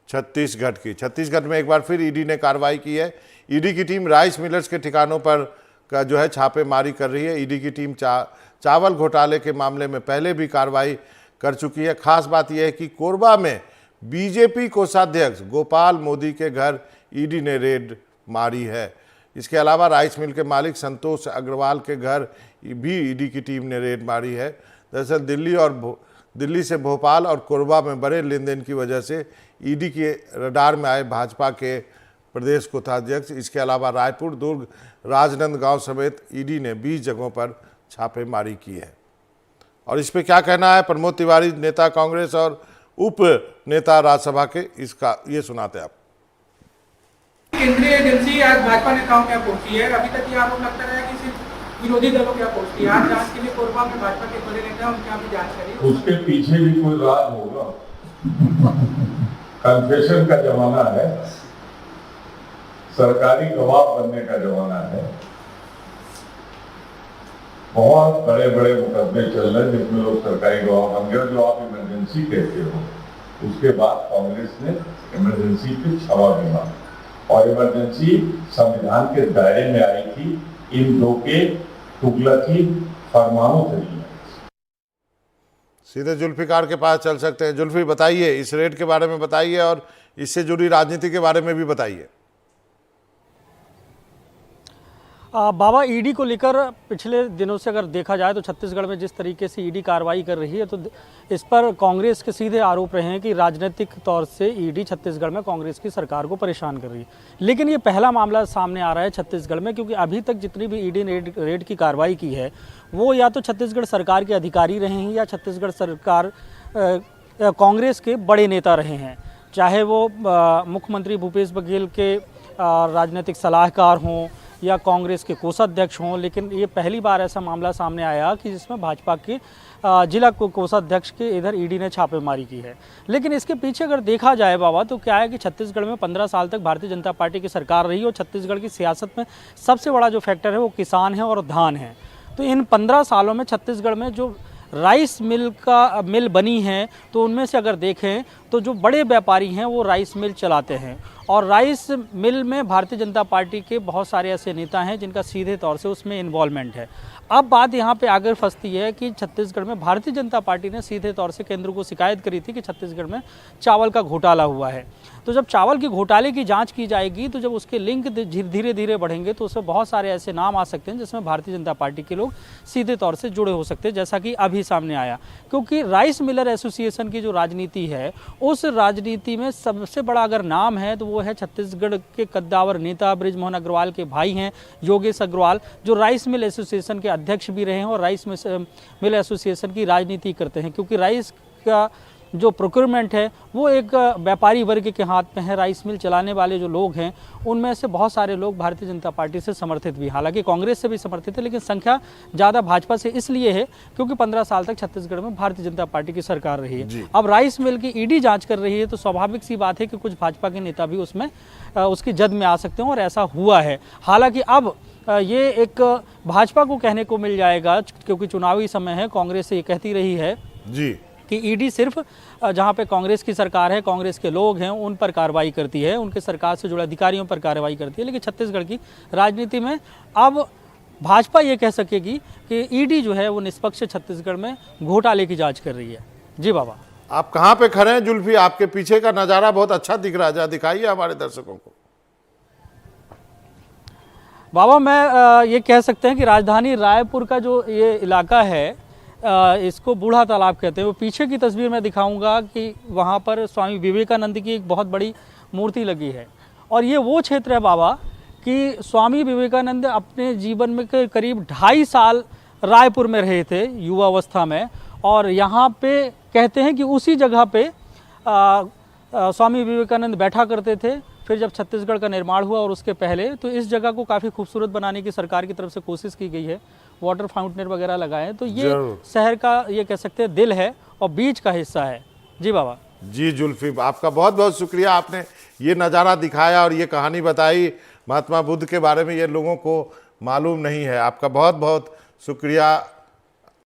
छत्तीसगढ़ में एक बार फिर ईडी ने कार्रवाई की है। ईडी की टीम राइस मिलर्स के ठिकानों पर का जो है छापेमारी कर रही है। ईडी की टीम चावल घोटाले के मामले में पहले भी कार्रवाई कर चुकी है। खास बात यह है कि कोरबा में बीजेपी कोषाध्यक्ष गोपाल मोदी के घर ईडी ने रेड मारी है। इसके अलावा राइस मिल के मालिक संतोष अग्रवाल के घर भी ईडी की टीम ने रेड मारी है। दरअसल दिल्ली से भोपाल और कोरबा में बड़े लेन देन की वजह से ईडी के रडार में आए भाजपा के प्रदेश कोषाध्यक्ष। इसके अलावा रायपुर, दुर्ग, राजनांदगांव समेत ईडी ने 20 जगहों पर छापेमारी की है। और इस पे क्या कहना है प्रमोद तिवारी, नेता कांग्रेस और उप नेता राज्यसभा के, इसका ये सुनाते आप। केंद्रीय एजेंसी आज भाजपा नेताओं क्या पहुंची है? अभी तक ये आरोप लगता रहा है कि सिर्फ विरोधी दलों क्या पहुंचती है। आज जांच के लिए कोरबा में भाजपा के बड़े नेता उनका भी जांच करिए। उसके पीछे भी कोई राज होगा। कन्फेशन का जमाना है, सरकारी गवाह बनने का जमाना है। बहुत बड़े बड़े मुकदमे चल रहे हैं जिसमें लोग सरकारी गवाह बन गए। जो आप इमरजेंसी कहते हो, उसके बाद कांग्रेस ने इमरजेंसी पे छावा भी मारा और इमरजेंसी संविधान के दायरे में आई थी। इन दो के तुगलकी फरमानों से नहीं। सीधे जुल्फिकार के पास चल सकते हैं। जुल्फी, बताइए, इस रेड के बारे में बताइए और इससे जुड़ी राजनीति के बारे में भी बताइए। बाबा, ईडी को लेकर पिछले दिनों से अगर देखा जाए तो छत्तीसगढ़ में जिस तरीके से ईडी कार्रवाई कर रही है, तो इस पर कांग्रेस के सीधे आरोप रहे हैं कि राजनीतिक तौर से ईडी छत्तीसगढ़ में कांग्रेस की सरकार को परेशान कर रही है। लेकिन ये पहला मामला सामने आ रहा है छत्तीसगढ़ में, क्योंकि अभी तक जितनी भी ईडी ने रेड की कार्रवाई की है वो या तो छत्तीसगढ़ सरकार के अधिकारी रहे हैं या छत्तीसगढ़ सरकार कांग्रेस के बड़े नेता रहे हैं, चाहे वो मुख्यमंत्री भूपेश बघेल के राजनीतिक सलाहकार हों या कांग्रेस के कोषाध्यक्ष हों। लेकिन ये पहली बार ऐसा मामला सामने आया कि जिसमें भाजपा के जिला कोषाध्यक्ष के इधर ईडी ने छापेमारी की है। लेकिन इसके पीछे अगर देखा जाए बाबा, तो क्या है कि छत्तीसगढ़ में 15 साल तक भारतीय जनता पार्टी की सरकार रही और छत्तीसगढ़ की सियासत में सबसे बड़ा जो फैक्टर है वो किसान है और धान है। तो इन 15 सालों में छत्तीसगढ़ में जो राइस मिल बनी है, तो उनमें से अगर देखें तो जो बड़े व्यापारी हैं वो राइस मिल चलाते हैं और राइस मिल में भारतीय जनता पार्टी के बहुत सारे ऐसे नेता हैं जिनका सीधे तौर से उसमें इन्वॉल्वमेंट है। अब बात यहाँ पे आगे फंसती है कि छत्तीसगढ़ में भारतीय जनता पार्टी ने सीधे तौर से केंद्र को शिकायत करी थी कि छत्तीसगढ़ में चावल का घोटाला हुआ है। तो जब चावल की घोटाले की जांच की जाएगी तो जब उसके लिंक धीरे धीरे बढ़ेंगे तो उसमें बहुत सारे ऐसे नाम आ सकते हैं जिसमें भारतीय जनता पार्टी के लोग सीधे तौर से जुड़े हो सकते हैं, जैसा कि अभी सामने आया। क्योंकि राइस मिलर एसोसिएशन की जो राजनीति है, उस राजनीति में सबसे बड़ा अगर नाम है तो वो है छत्तीसगढ़ के कद्दावर नेता बृजमोहन अग्रवाल के भाई हैं योगेश अग्रवाल, जो राइस मिल एसोसिएशन के अध्यक्ष भी रहे हैं और राइस मिल एसोसिएशन की राजनीति करते हैं। क्योंकि राइस का जो प्रोक्योरमेंट है वो एक व्यापारी वर्ग के हाथ में है। राइस मिल चलाने वाले जो लोग हैं उनमें से बहुत सारे लोग भारतीय जनता पार्टी से समर्थित भी, हालांकि कांग्रेस से भी समर्थित है, लेकिन संख्या ज़्यादा भाजपा से इसलिए है क्योंकि 15 साल तक छत्तीसगढ़ में भारतीय जनता पार्टी की सरकार रही है। अब राइस मिल की ईडी जांच कर रही है तो स्वाभाविक सी बात है कि कुछ भाजपा के नेता भी उसमें उसकी जद में आ सकते हैं और ऐसा हुआ है। हालांकि अब ये एक भाजपा को कहने को मिल जाएगा, क्योंकि चुनावी समय है, कांग्रेस से ये कहती रही है जी कि ईडी सिर्फ जहां पे कांग्रेस की सरकार है, कांग्रेस के लोग हैं, उन पर कार्रवाई करती है, उनके सरकार से जुड़े अधिकारियों पर कार्रवाई करती है। लेकिन छत्तीसगढ़ की राजनीति में अब भाजपा ये कह सकेगी कि ईडी जो है वो निष्पक्ष छत्तीसगढ़ में घोटाले की जांच कर रही है। जी बाबा, आप कहाँ पे खड़े हैं जुल्फी? आपके पीछे का नज़ारा बहुत अच्छा दिख रहा है, दिखाइए हमारे दर्शकों को। बाबा, मैं ये कह सकते हैं कि राजधानी रायपुर का जो ये इलाका है, इसको बूढ़ा तालाब कहते हैं। वो पीछे की तस्वीर मैं दिखाऊंगा कि वहाँ पर स्वामी विवेकानंद की एक बहुत बड़ी मूर्ति लगी है और ये वो क्षेत्र है बाबा कि स्वामी विवेकानंद अपने जीवन में करीब 2.5 साल रायपुर में रहे थे युवावस्था में, और यहाँ पे कहते हैं कि उसी जगह पे स्वामी विवेकानंद बैठा करते थे। फिर जब छत्तीसगढ़ का निर्माण हुआ और उसके पहले, तो इस जगह को काफ़ी खूबसूरत बनाने की सरकार की तरफ से कोशिश की गई है, वाटर फाउंटेन वगैरह लगाए, तो ये शहर का ये कह सकते हैं दिल है और बीच का हिस्सा है। जी बाबा। जी जुल्फी, आपका बहुत बहुत शुक्रिया, आपने ये नज़ारा दिखाया और ये कहानी बताई महात्मा बुद्ध के बारे में, ये लोगों को मालूम नहीं है। आपका बहुत बहुत शुक्रिया।